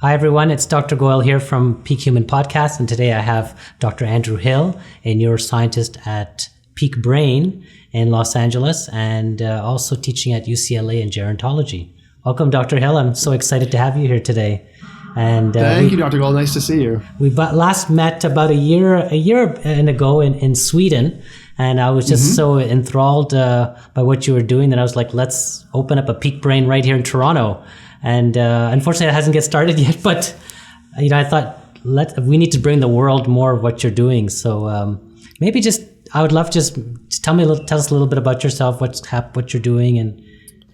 Hi, everyone. It's Dr. Goel here from Peak Human Podcast. And today I have Dr. Andrew Hill, a neuroscientist at Peak Brain in Los Angeles and also teaching at UCLA in gerontology. Welcome, Dr. Hill. I'm so excited to have you here today. And Thank you, Dr. Goel. Nice to see you. We last met about a year ago in Sweden. And I was just so enthralled by what you were doing that I was like, let's open up a Peak Brain right here in Toronto. And unfortunately, it hasn't get started yet. But I thought we need to bring the world more of what you're doing. So maybe I would love just tell us a little bit about yourself, what you're doing,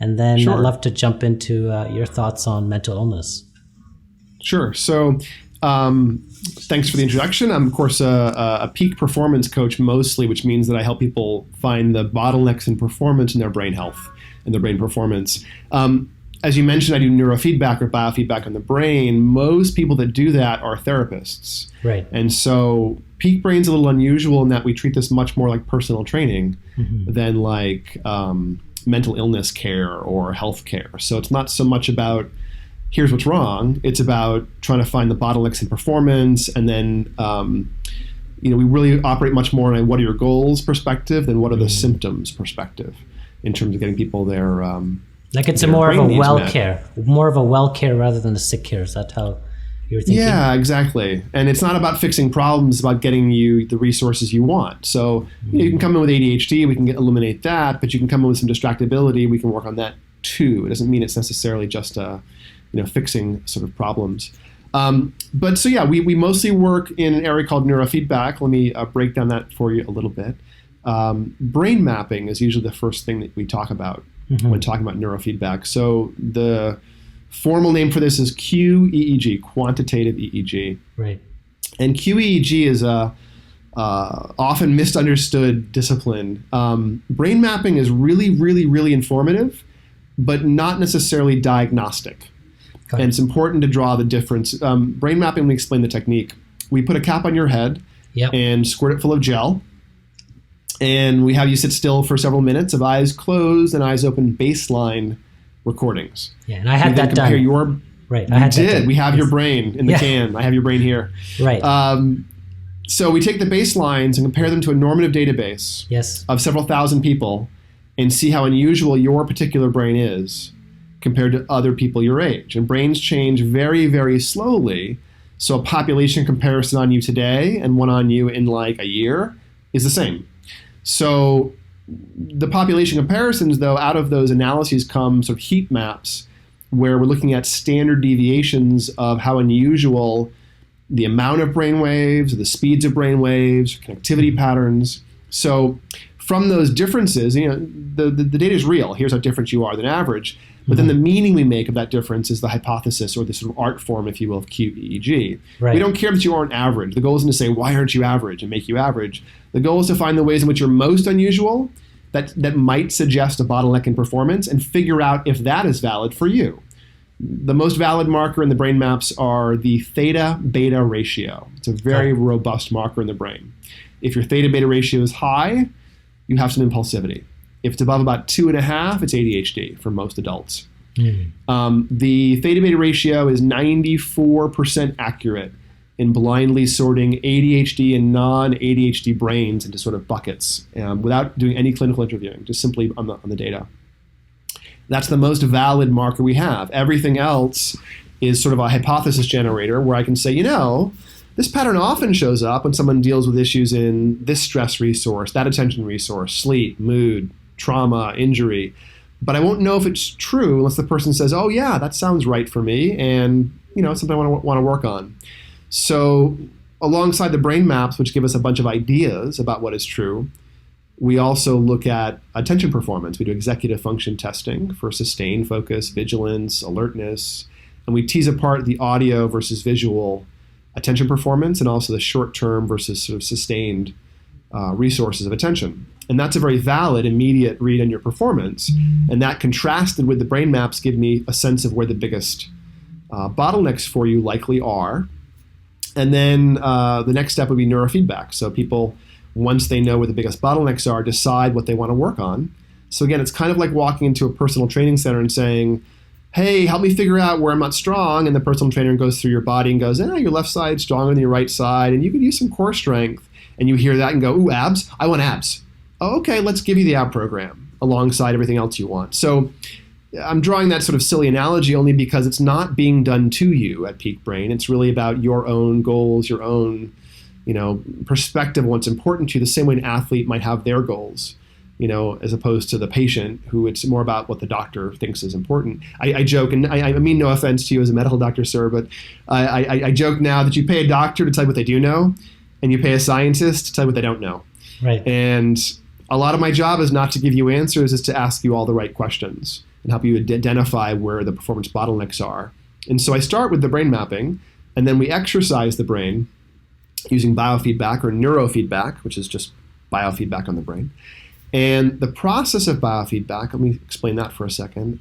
and then Sure. I'd love to jump into your thoughts on mental illness. Sure. So thanks for the introduction. I'm, of course, a peak performance coach mostly, which means that I help people find the bottlenecks in performance in their brain health and their brain performance. As you mentioned, I do neurofeedback or biofeedback on the brain. Most people that do that are therapists. Right. And so Peak Brain's a little unusual in that we treat this much more like personal training than like mental illness care or health care. So it's not so much about here's what's wrong. It's about trying to find the bottlenecks in performance. And then, we really operate much more on a what are your goals perspective than what are the symptoms perspective in terms of getting people their like it's more of a well care rather than a sick care. Is that how you're thinking? Yeah, exactly. And it's not about fixing problems, it's about getting you the resources you want. So you can come in with ADHD, we can eliminate that, but you can come in with some distractibility, we can work on that too. It doesn't mean it's necessarily just fixing sort of problems. We mostly work in an area called neurofeedback. Let me break down that for you a little bit. Brain mapping is usually the first thing that we talk about when talking about neurofeedback. So the formal name for this is QEEG, quantitative EEG. Right. And QEEG is a often misunderstood discipline. Brain mapping is really, really, really informative, but not necessarily diagnostic. And it's important to draw the difference. Brain mapping, we explain the technique. We put a cap on your head and squirt it full of gel. And we have you sit still for several minutes of eyes closed and eyes open baseline recordings. Yeah, and I had that done. Right. I did. We have your brain in the can. I have your brain here. Right. So we take the baselines and compare them to a normative database of several thousand people and see how unusual your particular brain is compared to other people your age. And brains change very, very slowly. So a population comparison on you today and one on you in like a year is the same. So the population comparisons, though, out of those analyses come sort of heat maps where we're looking at standard deviations of how unusual the amount of brain waves, the speeds of brain waves, connectivity patterns. So from those differences, the data is real. Here's how different you are than average. But then the meaning we make of that difference is the hypothesis or the sort of art form, if you will, of QEEG. Right. We don't care that you aren't average. The goal isn't to say, why aren't you average and make you average. The goal is to find the ways in which you're most unusual that might suggest a bottleneck in performance and figure out if that is valid for you. The most valid marker in the brain maps are the theta-beta ratio. It's a very robust marker in the brain. If your theta-beta ratio is high, you have some impulsivity. If it's above about 2.5, it's ADHD for most adults. The theta-beta ratio is 94% accurate in blindly sorting ADHD and non-ADHD brains into sort of buckets without doing any clinical interviewing, just simply on the data. That's the most valid marker we have. Everything else is sort of a hypothesis generator where I can say, this pattern often shows up when someone deals with issues in this stress resource, that attention resource, sleep, mood, trauma, injury. But I won't know if it's true unless the person says, oh yeah, that sounds right for me, and it's something I want to work on. So alongside the brain maps, which give us a bunch of ideas about what is true, we also look at attention performance. We do executive function testing for sustained focus, vigilance, alertness, and we tease apart the audio versus visual attention performance and also the short-term versus sort of sustained resources of attention. And that's a very valid, immediate read on your performance. And that contrasted with the brain maps give me a sense of where the biggest bottlenecks for you likely are. And then the next step would be neurofeedback. So people, once they know where the biggest bottlenecks are, decide what they want to work on. So again, it's kind of like walking into a personal training center and saying, hey, help me figure out where I'm not strong. And the personal trainer goes through your body and goes, your left side's stronger than your right side. And you could use some core strength. And you hear that and go, ooh, abs? I want abs. Oh, okay, let's give you the ab program alongside everything else you want. So I'm drawing that sort of silly analogy only because it's not being done to you at Peak Brain. It's really about your own goals, your own, perspective on what's important to you, the same way an athlete might have their goals, as opposed to the patient, who it's more about what the doctor thinks is important. I joke, and I mean no offense to you as a medical doctor, sir, but I joke now that you pay a doctor to tell you what they do know, and you pay a scientist to tell you what they don't know. Right. And a lot of my job is not to give you answers, is to ask you all the right questions and help you identify where the performance bottlenecks are. And so I start with the brain mapping, and then we exercise the brain using biofeedback or neurofeedback, which is just biofeedback on the brain. And the process of biofeedback, let me explain that for a second.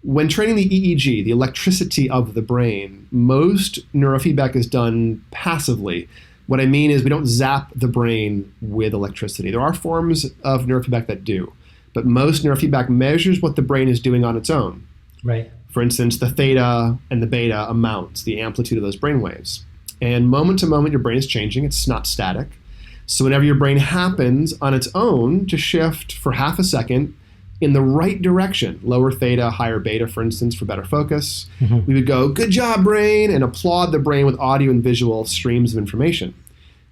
When training the EEG, the electricity of the brain, most neurofeedback is done passively. What I mean is we don't zap the brain with electricity. There are forms of neurofeedback that do, but most neurofeedback measures what the brain is doing on its own. Right. For instance, the theta and the beta amounts, the amplitude of those brain waves. And moment to moment, your brain is changing. It's not static. So whenever your brain happens on its own to shift for half a second in the right direction, lower theta, higher beta, for instance, for better focus, we would go, good job, brain, and applaud the brain with audio and visual streams of information.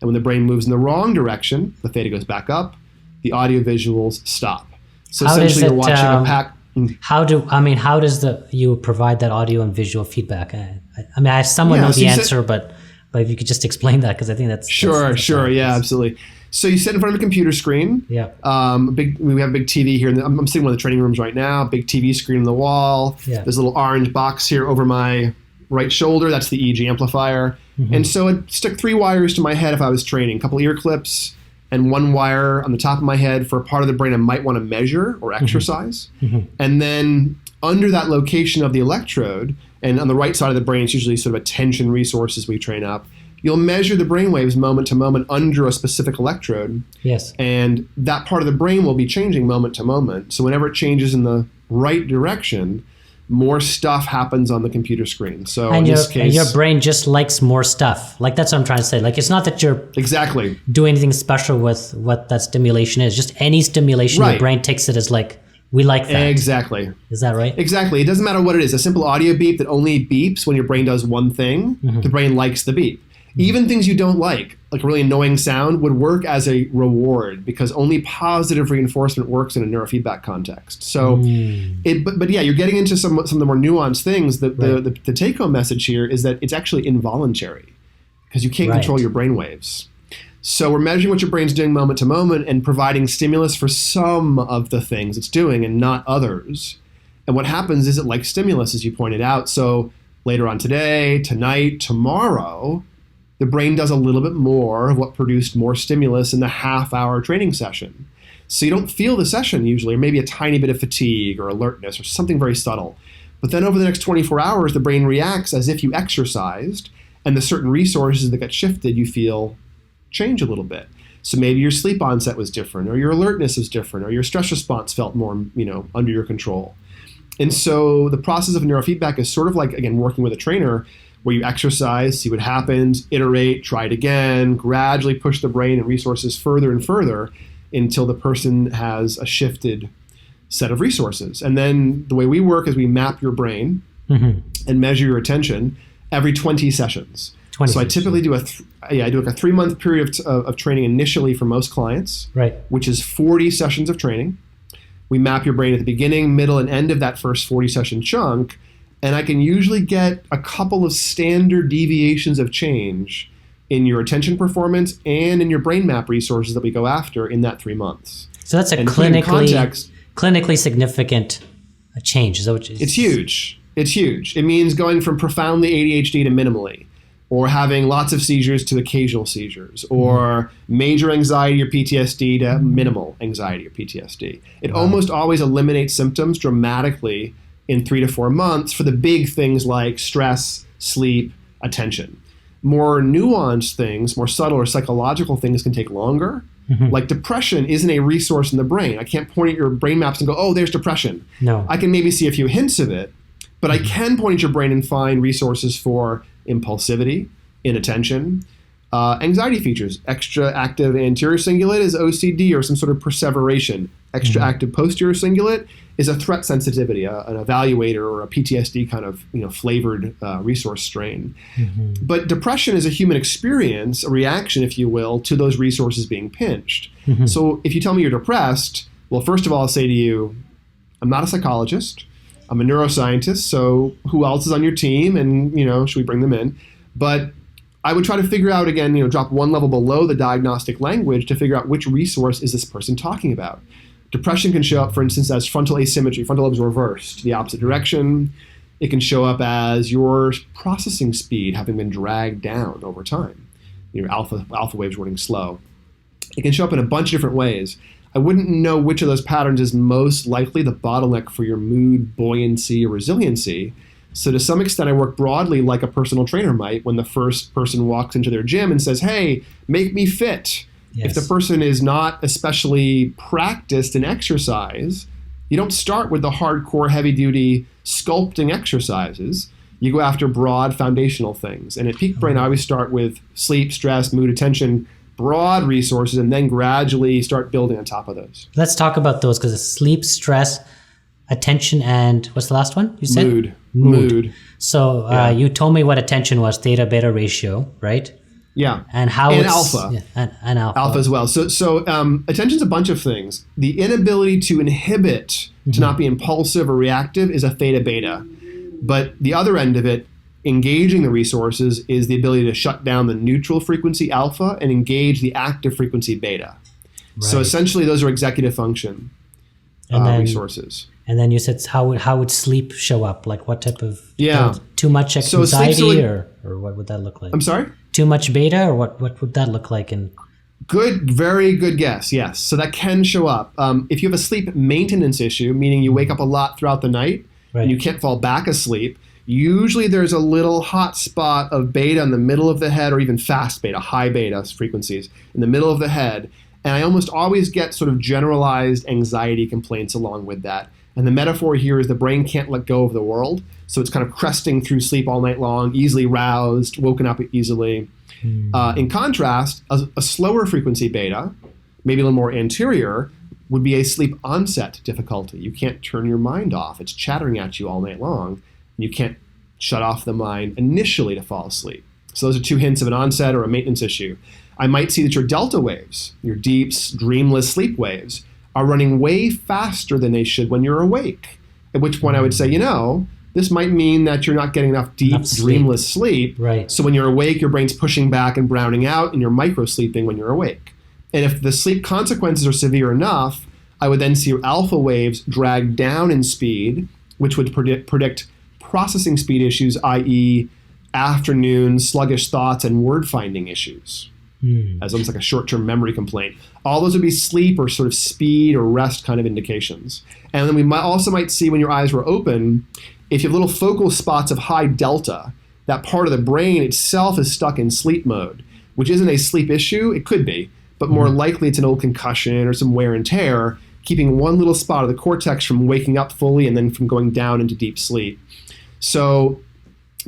And when the brain moves in the wrong direction, the theta goes back up, the audio visuals stop. So essentially you're watching a pack. How does you provide that audio and visual feedback? I somewhat know the answer, but if you could just explain that, because I think that's... Sure, yeah, absolutely. So you sit in front of a computer screen. Yeah. We have a big TV here. I'm sitting in one of the training rooms right now. Big TV screen on the wall. Yeah. There's a little orange box here over my right shoulder. That's the EEG amplifier. And so I'd stick 3 wires to my head if I was training. A couple ear clips and 1 wire on the top of my head for a part of the brain I might want to measure or exercise. And then under that location of the electrode, and on the right side of the brain, it's usually sort of attention resources we train up, you'll measure the brain waves moment to moment under a specific electrode. Yes. And that part of the brain will be changing moment to moment. So whenever it changes in the right direction, more stuff happens on the computer screen. So in this case, your brain just likes more stuff. Like, that's what I'm trying to say. Like, it's not that you're exactly doing anything special with what that stimulation is. Just any stimulation, your brain takes it as like, we like that. Exactly. Is that right? Exactly. It doesn't matter what it is. A simple audio beep that only beeps when your brain does one thing, the brain likes the beep. Even things you don't like a really annoying sound, would work as a reward, because only positive reinforcement works in a neurofeedback context. So, but yeah, you're getting into some of the more nuanced things. The take-home message here is that it's actually involuntary, because you can't control your brain waves. So we're measuring what your brain's doing moment to moment and providing stimulus for some of the things it's doing and not others. And what happens is it likes stimulus, as you pointed out. So later on today, tonight, tomorrow, the brain does a little bit more of what produced more stimulus in the half-hour training session. So you don't feel the session usually, or maybe a tiny bit of fatigue or alertness or something very subtle. But then over the next 24 hours, the brain reacts as if you exercised, and the certain resources that get shifted you feel change a little bit. So maybe your sleep onset was different, or your alertness was different, or your stress response felt more, under your control. And so the process of neurofeedback is sort of like, again, working with a trainer, where you exercise, see what happens, iterate, try it again, gradually push the brain and resources further and further until the person has a shifted set of resources. And then the way we work is we map your brain and measure your attention every 20 sessions. So I typically do I do like a 3-month period of training initially for most clients, which is 40 sessions of training. We map your brain at the beginning, middle, and end of that first 40 session chunk, and I can usually get a couple of standard deviations of change in your attention performance and in your brain map resources that we go after in that 3 months. So that's a clinically significant change. Is that what it's huge. It's huge. It means going from profoundly ADHD to minimally, or having lots of seizures to occasional seizures, or major anxiety or PTSD to minimal anxiety or PTSD. It almost always eliminates symptoms dramatically in 3 to 4 months for the big things like stress, sleep, attention. More nuanced things, more subtle or psychological things can take longer. Like depression isn't a resource in the brain. I can't point at your brain maps and go, oh, there's depression. No. I can maybe see a few hints of it, but I can point at your brain and find resources for impulsivity, inattention, anxiety features. Extra active anterior cingulate is OCD or some sort of perseveration. Extra active posterior cingulate is a threat sensitivity, an evaluator or a PTSD kind of flavored resource strain. But depression is a human experience, a reaction, if you will, to those resources being pinched. So if you tell me you're depressed, well, first of all, I'll say to you, I'm not a psychologist. I'm a neuroscientist. So who else is on your team? And, should we bring them in? But I would try to figure out, again, drop one level below the diagnostic language to figure out which resource is this person talking about. Depression can show up, for instance, as frontal asymmetry. Frontal lobes reversed, the opposite direction. It can show up as your processing speed having been dragged down over time. Alpha waves running slow. It can show up in a bunch of different ways. I wouldn't know which of those patterns is most likely the bottleneck for your mood, buoyancy, or resiliency. So to some extent, I work broadly like a personal trainer might when the first person walks into their gym and says, hey, make me fit. Yes. If the person is not especially practiced in exercise, you don't start with the hardcore, heavy-duty sculpting exercises. You go after broad foundational things. And at Peak Brain, I always start with sleep, stress, mood, attention, broad resources, and then gradually start building on top of those. Let's talk about those, because it's sleep, stress, attention, and what's the last one you said? Mood. So you told me what attention was, theta beta ratio, right? Yeah. And how and it's alpha. Yeah, and alpha. Alpha as well. So attention's a bunch of things. The inability to inhibit, to not be impulsive or reactive, is a theta beta. But the other end of it, engaging the resources, is the ability to shut down the neutral frequency alpha and engage the active frequency beta. Right. So essentially those are executive function resources. And then you said how would sleep show up? Like what type of too much anxiety or what would that look like? I'm sorry? Too much beta, or what would that look like? Good, very good guess, yes. So that can show up. If you have a sleep maintenance issue, meaning you wake up a lot throughout the night and you can't fall back asleep, usually there's a little hot spot of beta in the middle of the head, or even fast beta, high beta frequencies in the middle of the head. And I almost always get sort of generalized anxiety complaints along with that. And the metaphor here is the brain can't let go of the world. So it's kind of cresting through sleep all night long, easily roused, woken up easily. In contrast, a slower frequency beta, maybe a little more anterior, would be a sleep onset difficulty. You can't turn your mind off. It's chattering at you all night long. And you can't shut off the mind initially to fall asleep. So those are two hints of an onset or a maintenance issue. I might see that your delta waves, your deep, dreamless sleep waves, are running way faster than they should when you're awake. At which point I would say, this might mean that you're not getting enough deep, dreamless sleep. Right. So when you're awake, your brain's pushing back and browning out, and you're micro-sleeping when you're awake. And if the sleep consequences are severe enough, I would then see alpha waves drag down in speed, which would predict processing speed issues, i.e. afternoon, sluggish thoughts, and word-finding issues. As almost like a short-term memory complaint. All those would be sleep or sort of speed or rest kind of indications. And then we might see when your eyes were open, if you have little focal spots of high delta, that part of the brain itself is stuck in sleep mode, which isn't a sleep issue. It could be, but more likely it's an old concussion or some wear and tear, keeping one little spot of the cortex from waking up fully and then from going down into deep sleep. So,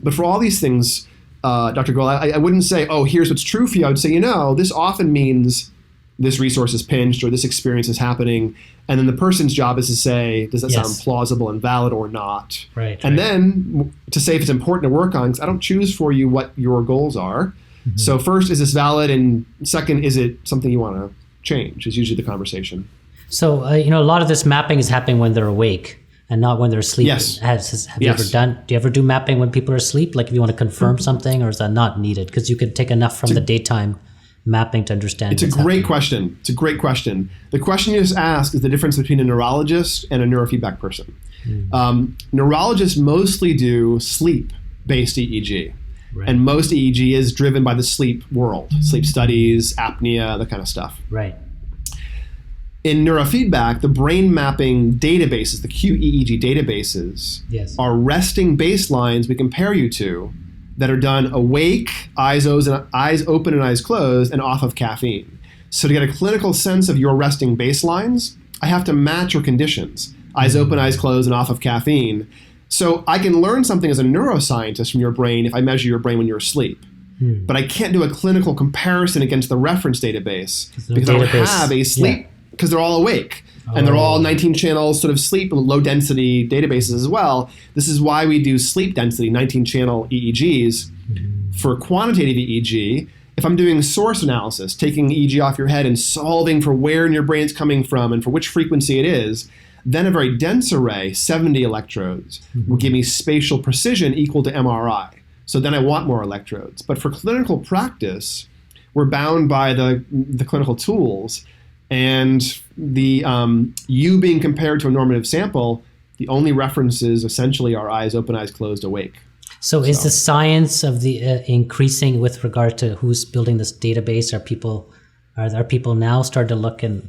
but for all these things, Dr. Goel, I wouldn't say, here's what's true for you. I would say, this often means this resource is pinched or this experience is happening. And then the person's job is to say, does that sound plausible and valid or not? Right. And then to say if it's important to work on, because I don't choose for you what your goals are. So first, is this valid? And second, is it something you want to change? Is usually the conversation. So, a lot of this mapping is happening when they're awake and not when they're asleep. Yes. Have you ever do you ever do mapping when people are asleep? Like if you want to confirm something, or is that not needed? Because you could take enough from the daytime mapping to understand. It's a great question. It's a great question. The question you just asked is the difference between a neurologist and a neurofeedback person. Neurologists mostly do sleep-based EEG. Right. And most EEG is driven by the sleep world, sleep studies, apnea, that kind of stuff. Right. In neurofeedback, the brain mapping databases, the QEEG databases, are resting baselines we compare you to that are done awake, eyes open and eyes closed, and off of caffeine. So to get a clinical sense of your resting baselines, I have to match your conditions. Eyes open, eyes closed, and off of caffeine. So I can learn something as a neuroscientist from your brain if I measure your brain when you're asleep. But I can't do a clinical comparison against the reference database because I don't have a sleep, because they're all awake. And they're all 19-channel sort of sleep, low-density databases as well. This is why we do sleep density, 19-channel EEGs. For quantitative EEG, if I'm doing source analysis, taking EEG off your head and solving for where in your brain it's coming from and for which frequency it is, then a very dense array, 70 electrodes, will give me spatial precision equal to MRI. So then I want more electrodes. But for clinical practice, we're bound by the clinical tools. And the you being compared to a normative sample, the only references essentially are eyes open, eyes closed, awake. So is the science of the increasing with regard to who's building this database? Are people now starting to look and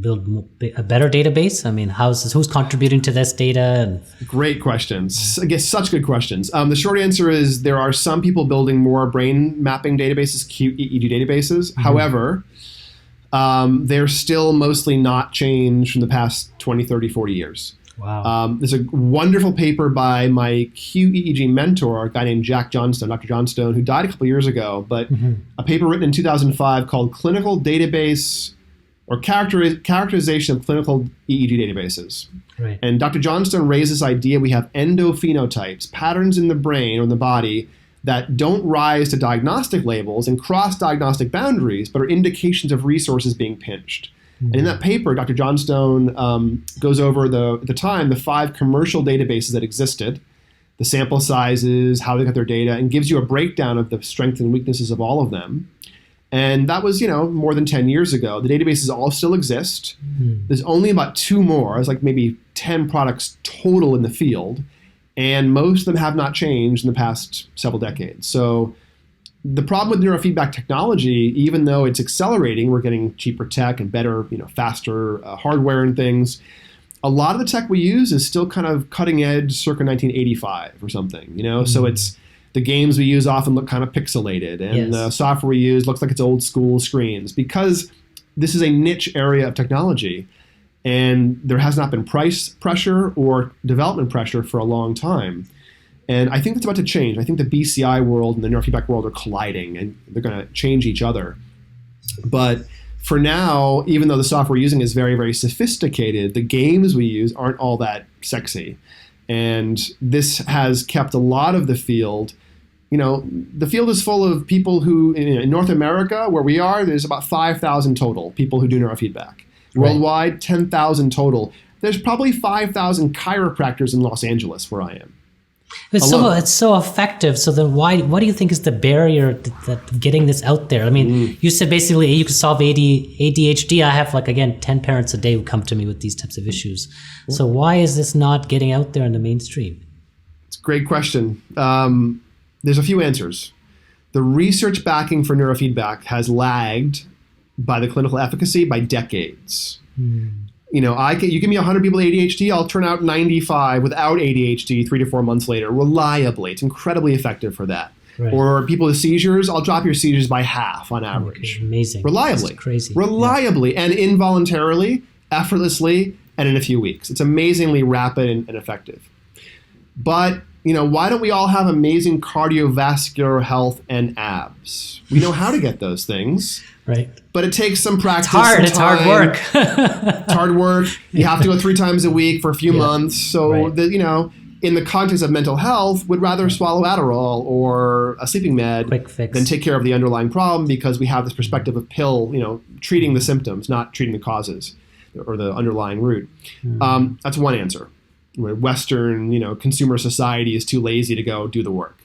build a better database? I mean, who's contributing to this data? Great questions. I guess such good questions. The short answer is there are some people building more brain mapping databases, QEEG databases. However, they're still mostly not changed from the past 20, 30, 40 years. Wow. There's a wonderful paper by my QEEG mentor, a guy named Jack Johnstone, Dr. Johnstone, who died a couple years ago, but a paper written in 2005 called Clinical Database or Characterization of Clinical EEG Databases. Right. And Dr. Johnstone raised this idea we have endophenotypes, patterns in the brain or in the body that don't rise to diagnostic labels and cross diagnostic boundaries, but are indications of resources being pinched. And in that paper, Dr. Johnstone goes over the 5 commercial databases that existed, the sample sizes, how they got their data, and gives you a breakdown of the strengths and weaknesses of all of them. And that was, more than 10 years ago. The databases all still exist. There's only about 2 more. It's like maybe 10 products total in the field. And most of them have not changed in the past several decades. So the problem with neurofeedback technology, even though it's accelerating, we're getting cheaper tech and better, faster hardware and things. A lot of the tech we use is still kind of cutting edge circa 1985 or something, So it's the games we use often look kind of pixelated, and the software we use looks like it's old school screens because this is a niche area of technology. And there has not been price pressure or development pressure for a long time. And I think that's about to change. I think the BCI world and the neurofeedback world are colliding, and they're going to change each other. But for now, even though the software we're using is very, very sophisticated, the games we use aren't all that sexy. And this has kept a lot of the field. The field is full of people who, in North America, where we are, there's about 5,000 total people who do neurofeedback. Worldwide, 10,000 total. There's probably 5,000 chiropractors in Los Angeles, where I am. It's so effective. So then what do you think is the barrier that getting this out there? I mean, you said basically you could solve ADHD. I have 10 parents a day who come to me with these types of issues. So why is this not getting out there in the mainstream? It's a great question. There's a few answers. The research backing for neurofeedback has lagged by the clinical efficacy by decades. You give me 100 people with ADHD, I'll turn out 95 without ADHD 3 to 4 months later, reliably. It's incredibly effective for that. Right. Or people with seizures, I'll drop your seizures by half on average. Okay, amazing. Reliably. That's crazy. Reliably and involuntarily, effortlessly, and in a few weeks. It's amazingly rapid and effective. But, why don't we all have amazing cardiovascular health and abs? We know how to get those things. Right. But it takes some practice. It's hard work. It's hard work. You have to go 3 times a week for a few months. So, in the context of mental health, would rather swallow Adderall or a sleeping med Quick fix. than take care of the underlying problem because we have this perspective of pill, treating the symptoms, not treating the causes or the underlying root. That's one answer. Western, consumer society is too lazy to go do the work.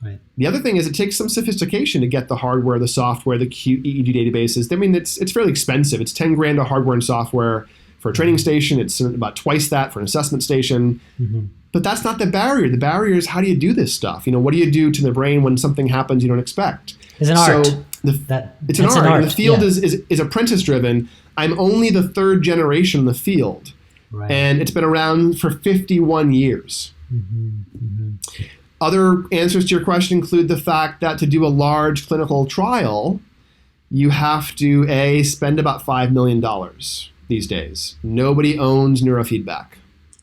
Right. The other thing is it takes some sophistication to get the hardware, the software, the QEEG databases. I mean, it's fairly expensive. It's $10,000 of hardware and software for a training station. It's about twice that for an assessment station. But that's not the barrier. The barrier is how do you do this stuff? What do you do to the brain when something happens you don't expect? It's an art. It's an art. The field is apprentice driven. I'm only the 3rd generation in the field. Right. And it's been around for 51 years. Other answers to your question include the fact that to do a large clinical trial, you have to spend about $5 million these days. Nobody owns neurofeedback.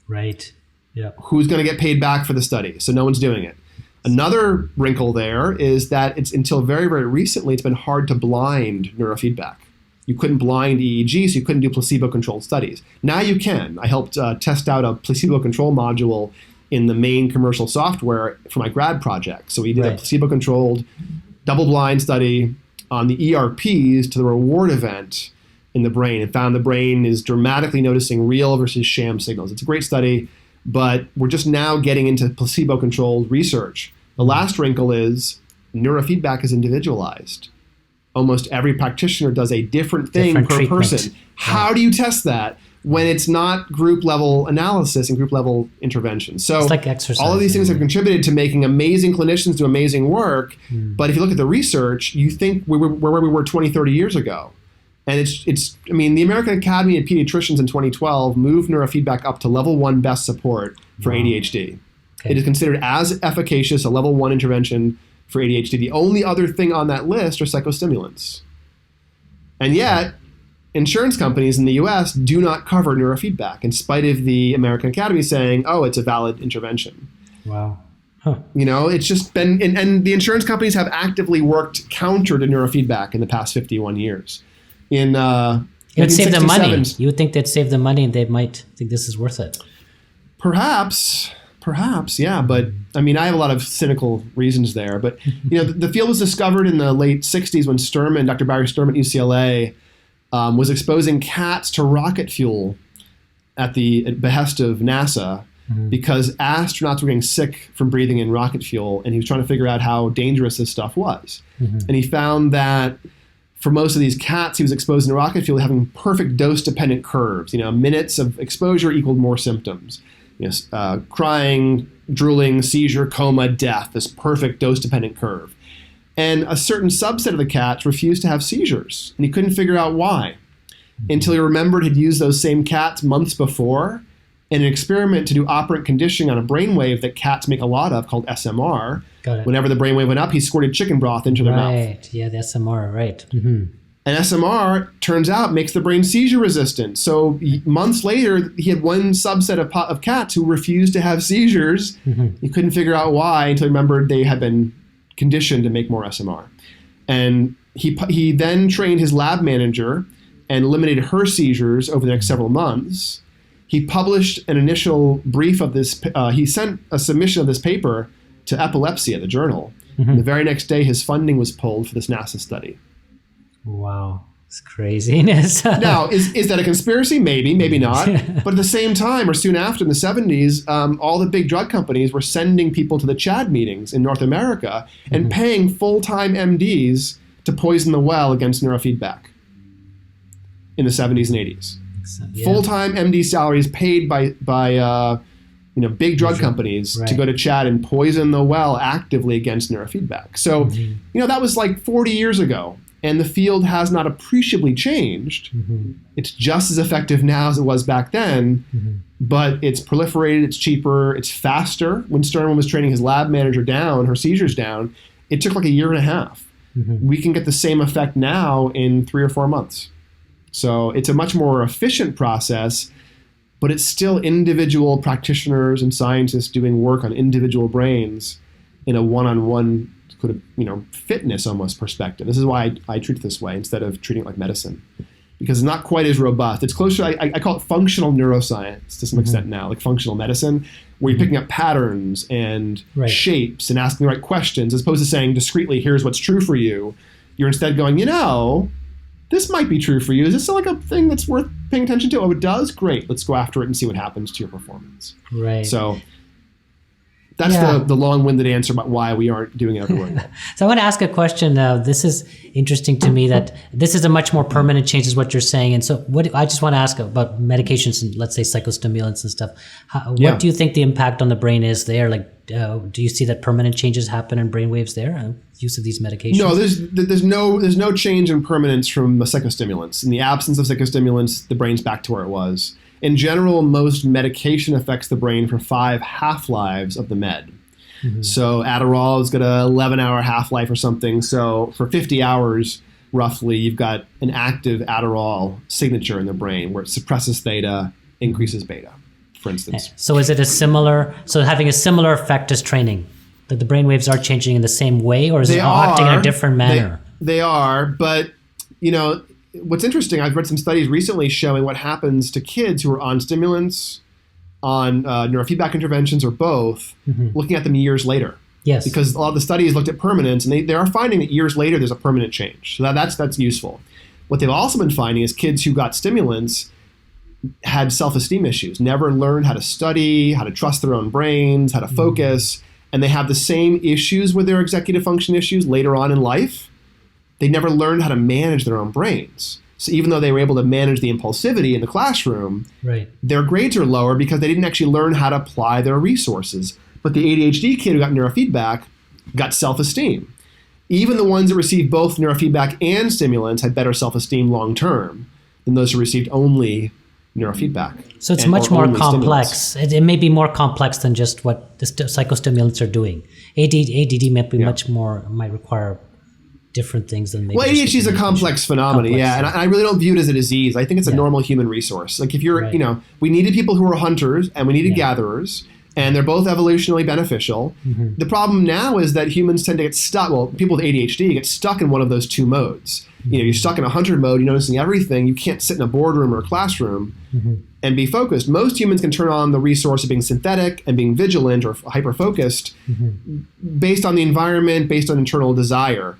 Right. Yeah. Who's going to get paid back for the study? So no one's doing it. Another wrinkle there is that it's until very, very recently, it's been hard to blind neurofeedback. You couldn't blind EEG, so you couldn't do placebo-controlled studies. Now you can. I helped test out a placebo-control module in the main commercial software for my grad project. So we did a placebo-controlled double-blind study on the ERPs to the reward event in the brain and found the brain is dramatically noticing real versus sham signals. It's a great study, but we're just now getting into placebo-controlled research. The last wrinkle is neurofeedback is individualized. Almost every practitioner does a different thing per treatment. Person. How do you test that when it's not group level analysis and group level intervention? So it's like exercise, all of these things have contributed to making amazing clinicians do amazing work. But if you look at the research, you think we're where we were 20, 30 years ago. And I mean, the American Academy of Pediatricians in 2012 moved neurofeedback up to level 1 best support for ADHD. Okay. It is considered as efficacious a level 1 intervention for ADHD. The only other thing on that list are psychostimulants. And yet, insurance companies in the US do not cover neurofeedback in spite of the American Academy saying, oh, it's a valid intervention. Wow. Huh. You know, it's just been, and the insurance companies have actively worked counter to neurofeedback in the past 51 years. It would save them money. You would think they'd save them money and they might think this is worth it. Perhaps, yeah. But I mean, I have a lot of cynical reasons there. But, you know, the field was discovered in the late 60s when Dr. Barry Sturm at UCLA was exposing cats to rocket fuel at the behest of NASA because astronauts were getting sick from breathing in rocket fuel. And he was trying to figure out how dangerous this stuff was. And he found that for most of these cats he was exposing to rocket fuel having perfect dose-dependent curves. You know, minutes of exposure equaled more symptoms. You know, crying, drooling, seizure, coma, death, this perfect dose-dependent curve. And a certain subset of the cats refused to have seizures, and he couldn't figure out why until he remembered he'd used those same cats months before in an experiment to do operant conditioning on a brainwave that cats make a lot of called SMR. Got it. Whenever the brainwave went up, he squirted chicken broth into their mouth. Right, yeah, the SMR, right. Mm-hmm. And SMR, turns out, makes the brain seizure resistant. So months later, he had one subset of cats who refused to have seizures. He couldn't figure out why until he remembered they had been conditioned to make more SMR. And he then trained his lab manager and eliminated her seizures over the next several months. He published an initial brief of this. He sent a submission of this paper to Epilepsy at the journal. The very next day, his funding was pulled for this NASA study. Wow, it's craziness. Now, is that a conspiracy? Maybe, maybe not. But at the same time, or soon after, in the 70s, all the big drug companies were sending people to the CHAD meetings in North America and paying full-time MDs to poison the well against neurofeedback in the 70s and 80s. Yeah. Full-time MD salaries paid by big drug companies to go to CHAD and poison the well actively against neurofeedback. So, that was like 40 years ago. And the field has not appreciably changed. It's just as effective now as it was back then, but it's proliferated, it's cheaper, it's faster. When Sturman was training his lab manager down, her seizures down, it took like a year and a half. We can get the same effect now in 3 or 4 months. So it's a much more efficient process, but it's still individual practitioners and scientists doing work on individual brains in a one-on-one fitness almost perspective. This is why I treat it this way instead of treating it like medicine, because it's not quite as robust. It's closer, I call it functional neuroscience to some extent now, like functional medicine, where you're picking up patterns and shapes and asking the right questions, as opposed to saying discreetly, here's what's true for you. You're instead going, this might be true for you. Is this like a thing that's worth paying attention to? Oh, it does? Great. Let's go after it and see what happens to your performance. Right. So that's the long-winded answer about why we aren't doing it everywhere. So I want to ask a question. This is interesting to me that this is a much more permanent change is what you're saying. And so I just want to ask about medications and let's say psychostimulants and stuff. What do you think the impact on the brain is there? Like, do you see that permanent changes happen in brain waves there? Use of these medications? No, there's no change in permanence from psychostimulants. In the absence of psychostimulants, the brain's back to where it was. In general, most medication affects the brain for 5 half-lives of the med. So Adderall has got a 11-hour half-life or something. So for 50 hours, roughly, you've got an active Adderall signature in the brain where it suppresses theta, increases beta, for instance. So is it having a similar effect as training? That the brain waves are changing in the same way, or is it acting in a different manner? They are, but what's interesting, I've read some studies recently showing what happens to kids who are on stimulants, on neurofeedback interventions, or both, looking at them years later. Yes. Because a lot of the studies looked at permanence, and they are finding that years later there's a permanent change. So that's useful. What they've also been finding is kids who got stimulants had self-esteem issues, never learned how to study, how to trust their own brains, how to focus, and they have the same issues with their executive function issues later on in life. They never learned how to manage their own brains. So even though they were able to manage the impulsivity in the classroom, their grades are lower because they didn't actually learn how to apply their resources. But the ADHD kid who got neurofeedback got self-esteem. Even the ones that received both neurofeedback and stimulants had better self-esteem long-term than those who received only neurofeedback. So it's much more complex. It may be more complex than just what the psychostimulants are doing. ADD might require different things than maybe. Well, ADHD is a complex phenomenon, and I really don't view it as a disease. I think it's a normal human resource. Like if you're, we needed people who were hunters and we needed gatherers, and they're both evolutionally beneficial. The problem now is that humans tend to get stuck. Well, people with ADHD get stuck in one of those two modes. You're stuck in a hunter mode. You're noticing everything. You can't sit in a boardroom or a classroom and be focused. Most humans can turn on the resource of being synthetic and being vigilant or hyper-focused based on the environment, based on internal desire.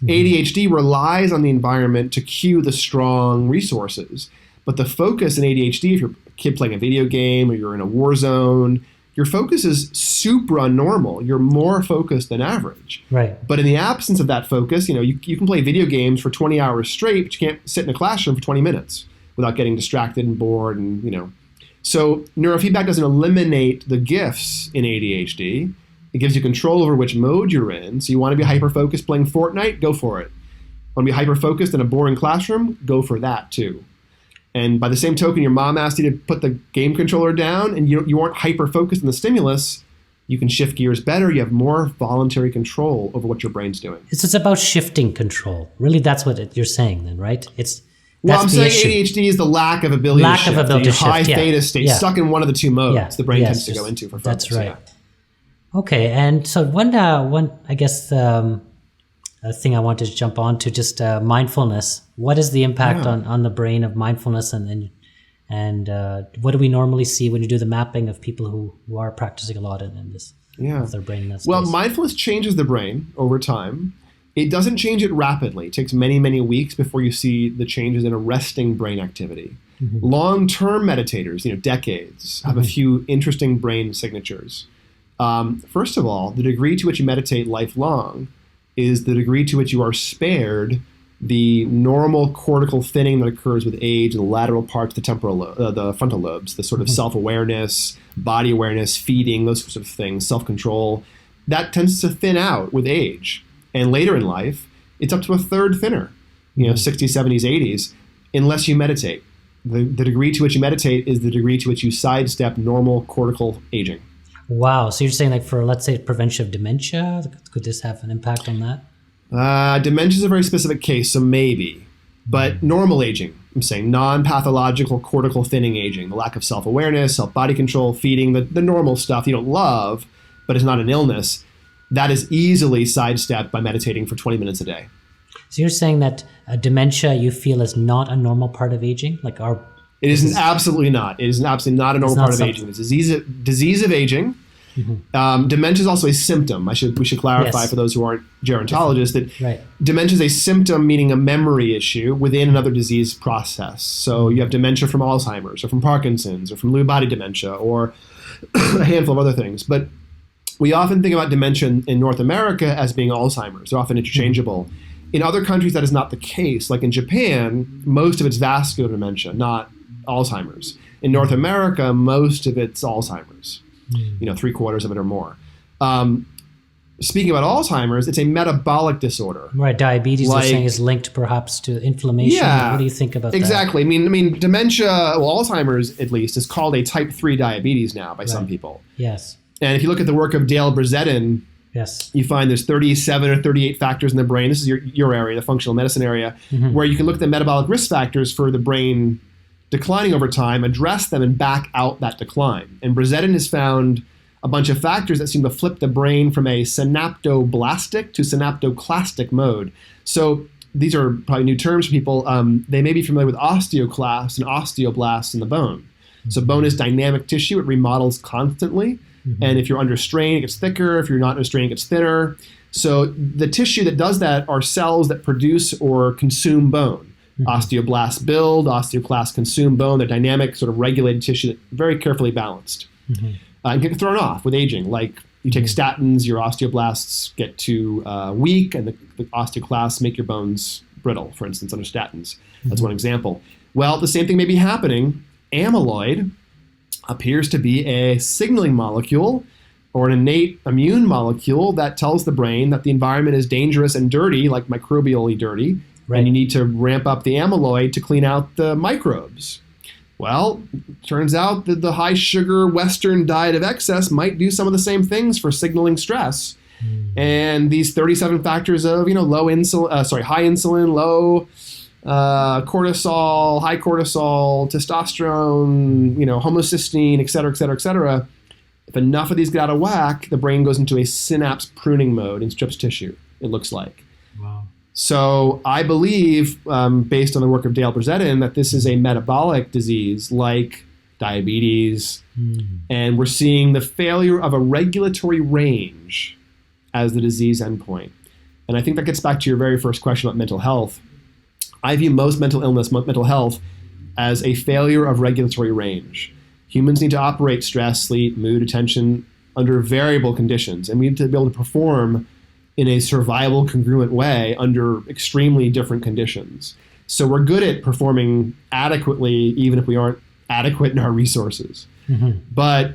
ADHD relies on the environment to cue the strong resources. But the focus in ADHD, if you're a kid playing a video game or you're in a war zone, your focus is supranormal. You're more focused than average. Right. But in the absence of that focus, you can play video games for 20 hours straight, but you can't sit in a classroom for 20 minutes without getting distracted and bored. And So neurofeedback doesn't eliminate the gifts in ADHD. It gives you control over which mode you're in. So you want to be hyper-focused playing Fortnite? Go for it. Want to be hyper-focused in a boring classroom? Go for that too. And by the same token, your mom asked you to put the game controller down and you aren't hyper-focused on the stimulus, you can shift gears better. You have more voluntary control over what your brain's doing. It's about shifting control. Really, that's what you're saying then, right? I'm saying ADHD is the lack of ability to shift. The high theta state, stuck in one of the two modes the brain tends to go into for focus. That's right. Okay, and so one I guess a thing I wanted to jump on to just mindfulness. What is the impact on the brain of mindfulness, and what do we normally see when you do the mapping of people who are practicing a lot in this of their brain in that space? Well, mindfulness changes the brain over time. It doesn't change it rapidly. It takes many, many weeks before you see the changes in a resting brain activity. Long-term meditators, decades, have a few interesting brain signatures. First of all, the degree to which you meditate lifelong is the degree to which you are spared the normal cortical thinning that occurs with age in the lateral parts of the frontal lobes, the sort of self-awareness, body awareness, feeding, those sorts of things, self-control. That tends to thin out with age. And later in life, it's up to a third thinner, 60s, 70s, 80s, unless you meditate. The degree to which you meditate is the degree to which you sidestep normal cortical aging. Wow. So you're saying like for, let's say, prevention of dementia, could this have an impact on that? Dementia is a very specific case, so maybe. But normal aging, I'm saying non-pathological cortical thinning aging, the lack of self-awareness, self-body control, feeding, the normal stuff you don't love, but it's not an illness, that is easily sidestepped by meditating for 20 minutes a day. So you're saying that dementia you feel is not a normal part of aging? It is absolutely not. It is absolutely not a normal part of aging. It's a disease of aging. Dementia is also a symptom. We should clarify for those who aren't gerontologists that dementia is a symptom, meaning a memory issue within another disease process. So you have dementia from Alzheimer's or from Parkinson's or from Lewy body dementia or a handful of other things. But we often think about dementia in North America as being Alzheimer's. They're often interchangeable. In other countries, that is not the case. Like in Japan, most of it's vascular dementia, not Alzheimer's. In North America, most of it's Alzheimer's. 3/4 of it or more. Speaking about Alzheimer's, it's a metabolic disorder. Right, diabetes you're saying is linked perhaps to inflammation. Yeah, what do you think about that? Exactly. I mean, dementia, Alzheimer's at least, is called a type 3 diabetes now by some people. Yes. And if you look at the work of Dale Brazedin, Yes. You find there's 37 or 38 factors in the brain. This is your area, the functional medicine area, where you can look at the metabolic risk factors for the brain declining over time, address them, and back out that decline. And Brazedin has found a bunch of factors that seem to flip the brain from a synaptoblastic to synaptoclastic mode. So these are probably new terms for people. They may be familiar with osteoclasts and osteoblasts in the bone. So bone is dynamic tissue. It remodels constantly. And if you're under strain, it gets thicker. If you're not under strain, it gets thinner. So the tissue that does that are cells that produce or consume bone. Osteoblasts build, osteoclasts consume bone. They're dynamic, sort of regulated tissue that's very carefully balanced. And get thrown off with aging. Like you take statins, your osteoblasts get too weak, and the osteoclasts make your bones brittle, for instance, under statins. That's one example. Well, the same thing may be happening. Amyloid appears to be a signaling molecule or an innate immune molecule that tells the brain that the environment is dangerous and dirty, like microbially dirty, and you need to ramp up the amyloid to clean out the microbes. Well, turns out that the high sugar Western diet of excess might do some of the same things for signaling stress. And these 37 factors of, high insulin, low cortisol, high cortisol, testosterone, homocysteine, et cetera, et cetera, et cetera. If enough of these get out of whack, the brain goes into a synapse pruning mode and strips tissue, it looks like. Wow. So I believe, based on the work of Dale Brazedin, that this is a metabolic disease like diabetes, and we're seeing the failure of a regulatory range as the disease endpoint. And I think that gets back to your very first question about mental health. I view most mental illness, mental health, as a failure of regulatory range. Humans need to operate stress, sleep, mood, attention under variable conditions, and we need to be able to perform in a survival congruent way under extremely different conditions. So we're good at performing adequately even if we aren't adequate in our resources. But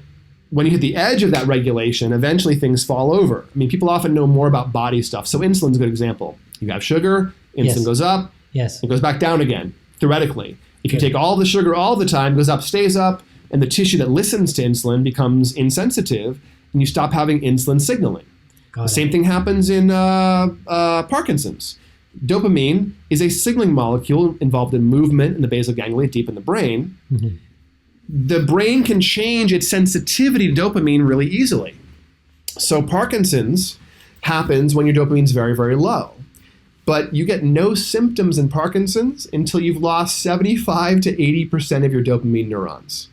when you hit the edge of that regulation, eventually things fall over. I mean, people often know more about body stuff. So insulin's a good example. You have sugar, insulin goes up, it goes back down again, theoretically. If you take all the sugar all the time, it goes up, stays up, and the tissue that listens to insulin becomes insensitive, and you stop having insulin signaling. The same thing happens in Parkinson's. Dopamine is a signaling molecule involved in movement in the basal ganglia deep in the brain. The brain can change its sensitivity to dopamine really easily. So Parkinson's happens when your dopamine's very, very low. But you get no symptoms in Parkinson's until you've lost 75 to 80% of your dopamine neurons.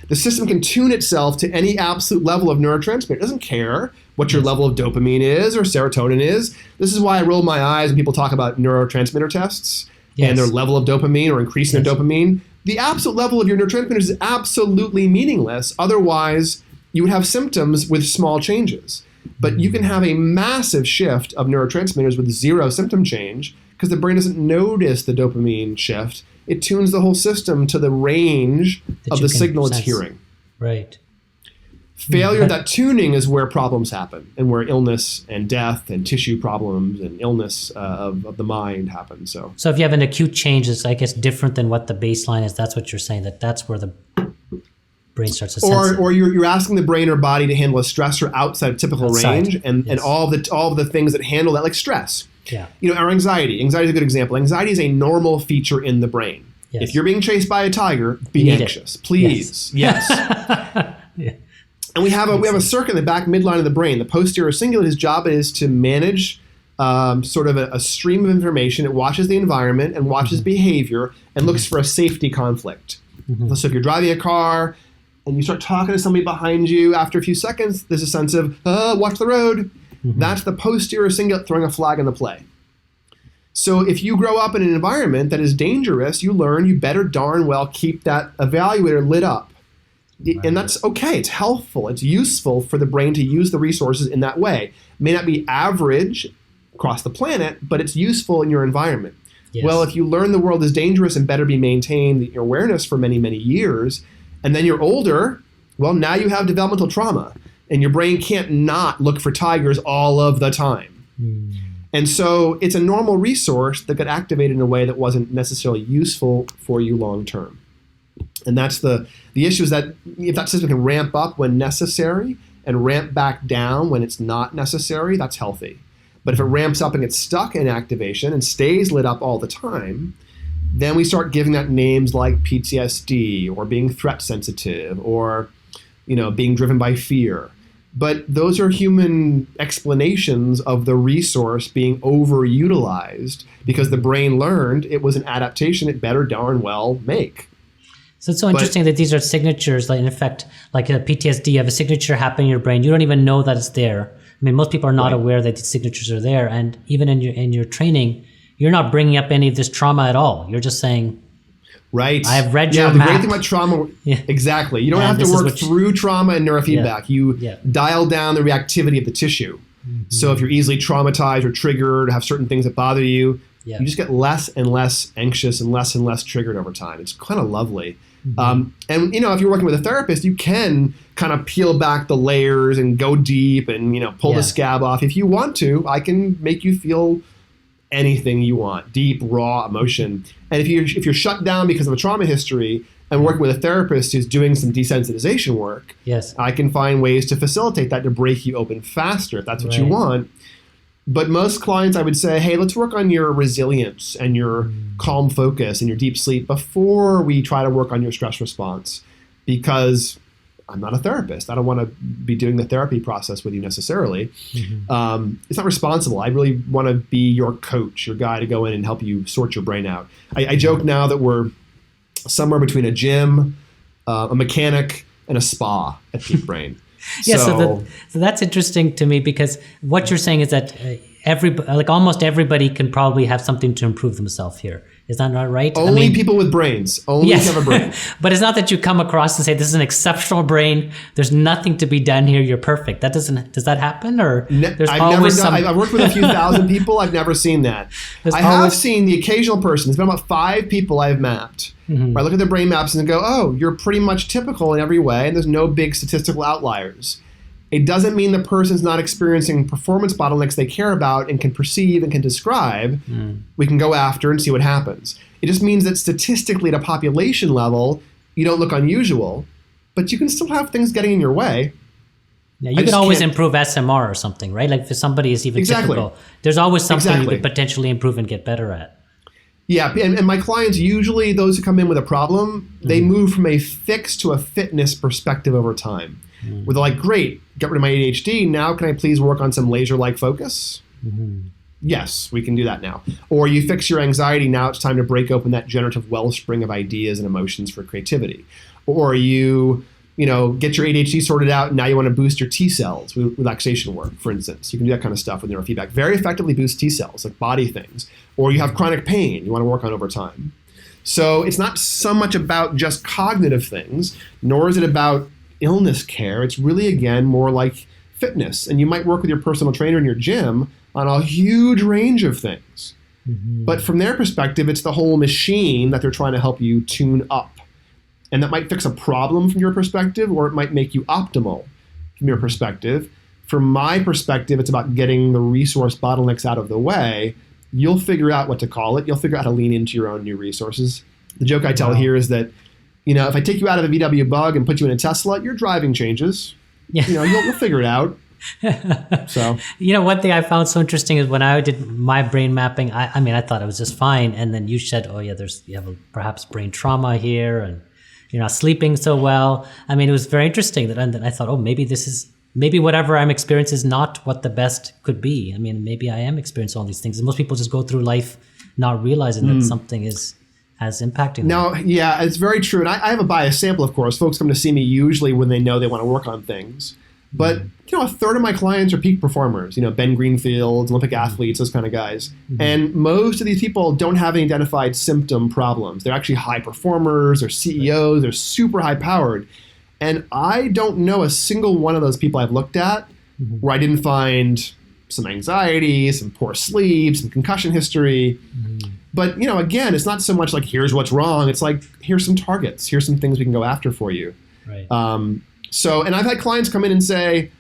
The system can tune itself to any absolute level of neurotransmitter. It doesn't care what your level of dopamine is or serotonin is. This is why I roll my eyes when people talk about neurotransmitter tests and their level of dopamine or increasing their dopamine. The absolute level of your neurotransmitters is absolutely meaningless. Otherwise, you would have symptoms with small changes. But you can have a massive shift of neurotransmitters with zero symptom change because the brain doesn't notice the dopamine shift. It tunes the whole system to the range of the signal it's hearing. Right. Failure of that tuning is where problems happen and where illness and death and tissue problems and illness of the mind happen. So if you have an acute change, it's, I guess, different than what the baseline is. That's what you're saying, that's where the brain starts to sense or you're asking the brain or body to handle a stressor outside of typical range and all of the things that handle that, like stress. Our anxiety. Anxiety is a good example. Anxiety is a normal feature in the brain. If you're being chased by a tiger, be anxious. Please. Yes. And we have a circuit in the back midline of the brain. The posterior cingulate, his job is to manage sort of a stream of information. It watches the environment and watches behavior and looks for a safety conflict. So if you're driving a car and you start talking to somebody behind you, after a few seconds, there's a sense of, watch the road. That's the posterior cingulate throwing a flag in the play. So if you grow up in an environment that is dangerous, you learn you better darn well keep that evaluator lit up. And that's okay. It's helpful. It's useful for the brain to use the resources in that way. It may not be average across the planet, but it's useful in your environment. Well, if you learn the world is dangerous and better be maintained your awareness for many, many years, and then you're older, well, now you have developmental trauma, and your brain can't not look for tigers all of the time. And so it's a normal resource that got activated in a way that wasn't necessarily useful for you long term. And that's the issue, is that if that system can ramp up when necessary and ramp back down when it's not necessary, that's healthy. But if it ramps up and gets stuck in activation and stays lit up all the time, then we start giving that names like PTSD or being threat sensitive or, being driven by fear. But those are human explanations of the resource being overutilized because the brain learned it was an adaptation it better darn well make. So it's so interesting that these are signatures, like in effect, like a PTSD, you have a signature happening in your brain. You don't even know that it's there. I mean, most people are not aware that these signatures are there. And even in your training, you're not bringing up any of this trauma at all. You're just saying, right. I have read your map. Yeah, the great thing about trauma, exactly. You don't have to work through trauma and neurofeedback. You dial down the reactivity of the tissue. Mm-hmm. So if you're easily traumatized or triggered, have certain things that bother you, you just get less and less anxious and less triggered over time. It's kind of lovely. Mm-hmm. And if you're working with a therapist, you can kind of peel back the layers and go deep and pull the scab off. If you want to, I can make you feel anything you want, deep, raw emotion. And if you're shut down because of a trauma history and working with a therapist who's doing some desensitization work, I can find ways to facilitate that to break you open faster if that's what you want. But most clients, I would say, hey, let's work on your resilience and your calm focus and your deep sleep before we try to work on your stress response, because I'm not a therapist. I don't want to be doing the therapy process with you necessarily. Mm-hmm. It's not responsible. I really want to be your coach, your guy to go in and help you sort your brain out. I joke now that we're somewhere between a gym, a mechanic, and a spa at Peak Brain. So that's interesting to me, because what you're saying is that almost everybody can probably have something to improve themselves here. Is that not right? Only people with brains. Only have a brain. But it's not that you come across and say, this is an exceptional brain. There's nothing to be done here. You're perfect. Does that happen? Or I've worked with a few thousand people. I've never seen that. I have seen the occasional person. There's been about 5 people I've mapped. Mm-hmm. Where I look at their brain maps and go, oh, you're pretty much typical in every way, and there's no big statistical outliers. It doesn't mean the person's not experiencing performance bottlenecks they care about and can perceive and can describe. We can go after and see what happens. It just means that statistically at a population level, you don't look unusual, but you can still have things getting in your way. Yeah, you can always improve SMR or something, right? Like if somebody is even typical, there's always something you could potentially improve and get better at. Yeah, and my clients, usually those who come in with a problem, they move from a fix to a fitness perspective over time. Where they're like, great, get rid of my ADHD. Now can I please work on some laser-like focus? Mm-hmm. Yes, we can do that now. Or you fix your anxiety. Now it's time to break open that generative wellspring of ideas and emotions for creativity. Or you get your ADHD sorted out, and now you want to boost your T cells with relaxation work, for instance. You can do that kind of stuff with neurofeedback. Very effectively boost T cells, like body things. Or you have chronic pain you want to work on over time. So it's not so much about just cognitive things, nor is it about illness care. It's really, again, more like fitness. And you might work with your personal trainer in your gym on a huge range of things. Mm-hmm. But from their perspective, it's the whole machine that they're trying to help you tune up. And that might fix a problem from your perspective, or it might make you optimal from your perspective. From my perspective, it's about getting the resource bottlenecks out of the way. You'll figure out what to call it. You'll figure out how to lean into your own new resources. The joke I tell here is that, if I take you out of a VW Bug and put you in a Tesla, your driving changes. Yeah. You'll figure it out. So, one thing I found so interesting is when I did my brain mapping, I thought it was just fine. And then you said, oh yeah, you have perhaps brain trauma here, and you're not sleeping so well. It was very interesting and then I thought, oh, maybe whatever I'm experiencing is not what the best could be. Maybe I am experiencing all these things. And most people just go through life not realizing that something is impacting them. No, yeah, it's very true. And I have a biased sample, of course. Folks come to see me usually when they know they want to work on things. But, a third of my clients are peak performers, Ben Greenfields, Olympic athletes, those kind of guys. Mm-hmm. And most of these people don't have any identified symptom problems. They're actually high performers, they're CEOs, they're super high powered. And I don't know a single one of those people I've looked at where I didn't find some anxiety, some poor sleep, some concussion history. Mm-hmm. But, again, it's not so much like, here's what's wrong. It's like, here's some targets. Here's some things we can go after for you. Right. And I've had clients come in and say,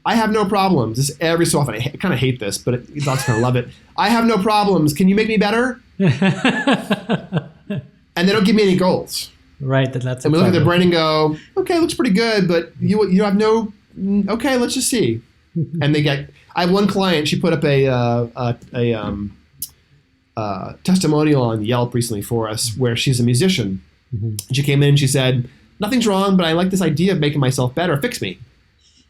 I have no problems. This every so often. I kind of hate this, but dogs kind of love it. I have no problems. Can you make me better? And they don't give me any goals. Right. That's and we look at their brain and go, okay, looks pretty good, but you have no Okay, let's just see. And I have one client, she put up a testimonial on Yelp recently for us where she's a musician. She came in and she said, nothing's wrong, but I like this idea of making myself better. Fix me.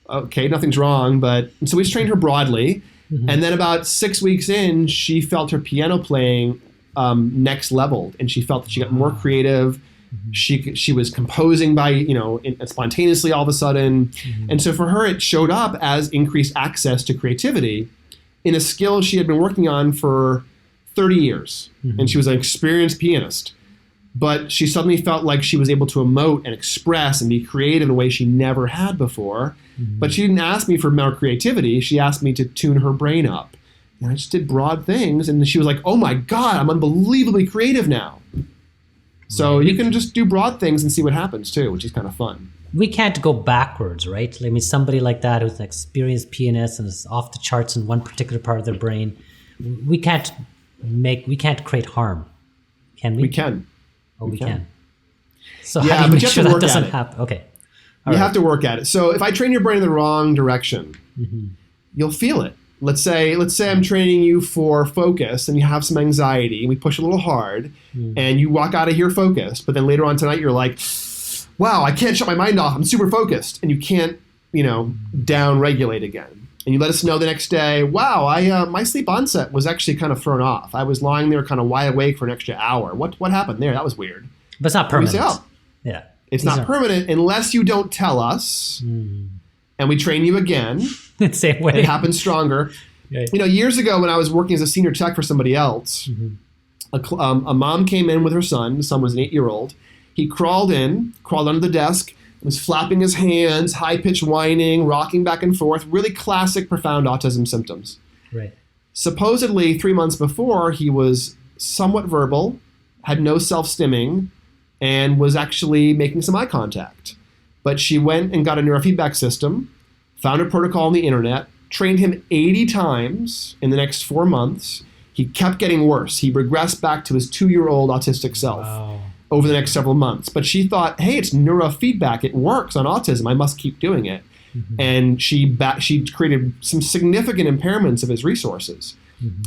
Okay, nothing's wrong. So we just trained her broadly. And then about 6 weeks in, she felt her piano playing next leveled, and she felt that she got more creative. She was composing by, spontaneously all of a sudden. And so for her, it showed up as increased access to creativity in a skill she had been working on for 30 years. And she was an experienced pianist. But she suddenly felt like she was able to emote and express and be creative in a way she never had before. But she didn't ask me for more creativity. She asked me to tune her brain up. And I just did broad things. And she was like, oh my God, I'm unbelievably creative now. So you can just do broad things and see what happens too, which is kind of fun. We can't go backwards, right? I mean, somebody like that who's an experienced pianist and is off the charts in one particular part of their brain, we can't create harm, can we? We can. Oh, we can. So how do you make sure that doesn't happen? Okay. You have to work at it. So if I train your brain in the wrong direction, you'll feel it. Let's say I'm training you for focus and you have some anxiety and we push a little hard and you walk out of here focused, but then later on tonight you're like, wow, I can't shut my mind off. I'm super focused, and you can't, down regulate again. And you let us know the next day, wow, my sleep onset was actually kind of thrown off. I was lying there kind of wide awake for an extra hour. What happened there? That was weird. But it's not permanent. Say, yeah. It's not permanent unless you don't tell us and we train you again. Same way. It happens stronger. Right. Years ago when I was working as a senior tech for somebody else, a mom came in with her son. The son was an 8-year-old. He crawled under the desk, was flapping his hands, high-pitched whining, rocking back and forth, really classic profound autism symptoms. Right. Supposedly 3 months before, he was somewhat verbal, had no self-stimming, and was actually making some eye contact. But she went and got a neurofeedback system, found a protocol on the internet, trained him 80 times in the next 4 months. He kept getting worse. He regressed back to his 2-year-old autistic self over the next several months. But she thought, hey, it's neurofeedback. It works on autism. I must keep doing it. And she created some significant impairments of his resources.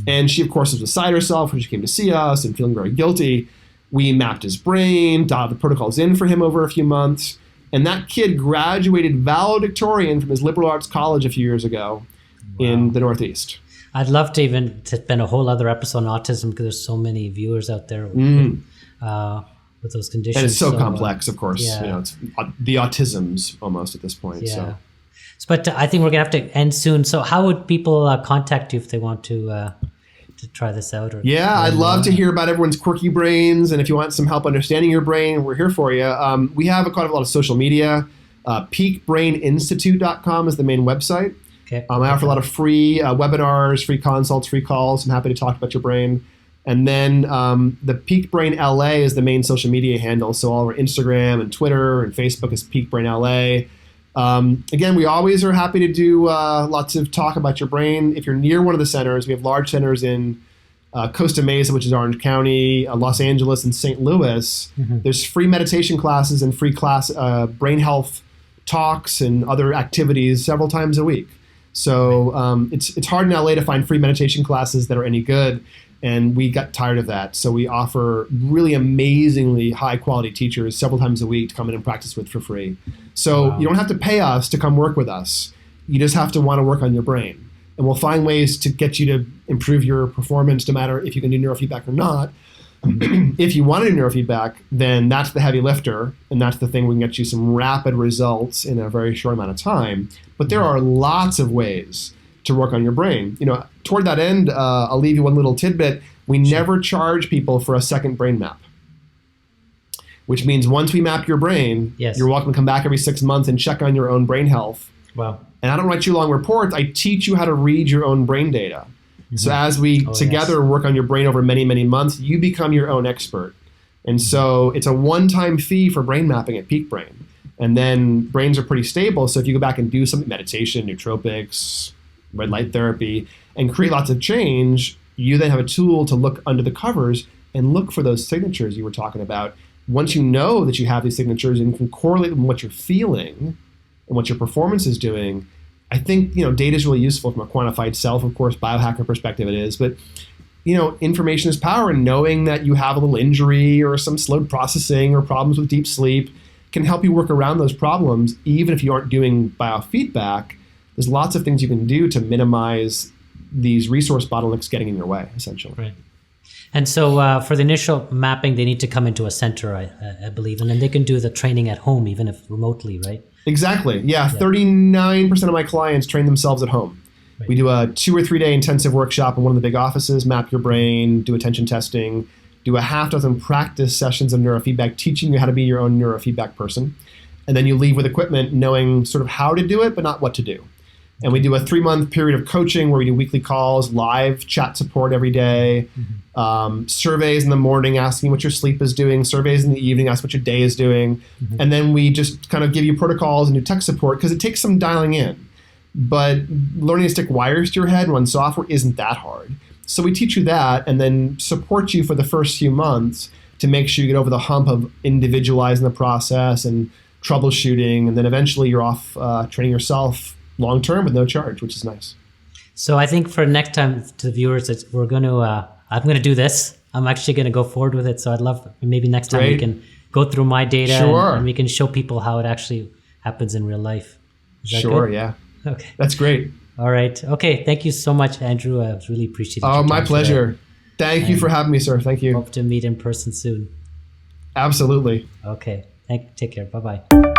And she, of course, was beside herself when she came to see us and feeling very guilty. We mapped his brain, dialed the protocols in for him over a few months. And that kid graduated valedictorian from his liberal arts college a few years ago in the Northeast. I'd love to spend a whole other episode on autism because there's so many viewers out there with those conditions. And it's so complex, of course. Yeah. It's the autisms almost at this point. Yeah. But I think we're going to have to end soon. So how would people contact you if they want to try this out? I'd love to hear about everyone's quirky brains. And if you want some help understanding your brain, we're here for you. We have quite a lot of social media. peakbraininstitute.com is the main website. Okay. I offer a lot of free webinars, free consults, free calls. I'm happy to talk about your brain. And then the Peak Brain LA is the main social media handle. So all over Instagram and Twitter and Facebook is Peak Brain LA. Again, we always are happy to do lots of talk about your brain. If you're near one of the centers, we have large centers in Costa Mesa, which is Orange County, Los Angeles, and St. Louis. There's free meditation classes and free brain health talks and other activities several times a week. So it's hard in LA to find free meditation classes that are any good. And we got tired of that. So we offer really amazingly high quality teachers several times a week to come in and practice with for free. So you don't have to pay us to come work with us. You just have to want to work on your brain. And we'll find ways to get you to improve your performance no matter if you can do neurofeedback or not. If you want to do neurofeedback, then that's the heavy lifter. And that's the thing we can get you some rapid results in a very short amount of time. But there are lots of ways to work on your brain. Toward that end, I'll leave you one little tidbit. We never charge people for a second brain map, which means once we map your brain, you're welcome to come back every 6 months and check on your own brain health. Wow. And I don't write you long reports. I teach you how to read your own brain data. So as we together work on your brain over many, many months, you become your own expert. And so it's a one-time fee for brain mapping at Peak Brain. And then brains are pretty stable. So if you go back and do some meditation, nootropics, red light therapy, and create lots of change, you then have a tool to look under the covers and look for those signatures you were talking about. Once you know that you have these signatures and you can correlate them with what you're feeling, and what your performance is doing, I think, data is really useful from a quantified self, of course, biohacker perspective it is, but information is power, and knowing that you have a little injury or some slowed processing or problems with deep sleep can help you work around those problems. Even if you aren't doing biofeedback, there's lots of things you can do to minimize these resource bottlenecks getting in your way, essentially. Right. And so for the initial mapping, they need to come into a center, I believe, and then they can do the training at home, even if remotely, right? Exactly. Yeah. 39% of my clients train themselves at home. Right. We do a 2 or 3 day intensive workshop in one of the big offices, map your brain, do attention testing, do a half dozen practice sessions of neurofeedback, teaching you how to be your own neurofeedback person. And then you leave with equipment knowing sort of how to do it, but not what to do. And we do a 3-month period of coaching where we do weekly calls, live chat support every day, surveys in the morning asking what your sleep is doing, surveys in the evening asking what your day is doing. And then we just kind of give you protocols and do tech support because it takes some dialing in. But learning to stick wires to your head and run software isn't that hard. So we teach you that and then support you for the first few months to make sure you get over the hump of individualizing the process and troubleshooting. And then eventually you're off training yourself long term with no charge, which is nice. So I think for next time to the viewers, I'm going to do this. I'm actually going to go forward with it. So I'd love maybe next time we can go through my data and we can show people how it actually happens in real life. Is that good? Yeah. Okay. That's great. All right. Okay. Thank you so much, Andrew. I really appreciate it. Oh, my pleasure. Thank you for having me, sir. Thank you. Hope to meet in person soon. Absolutely. Okay. Take care. Bye-bye.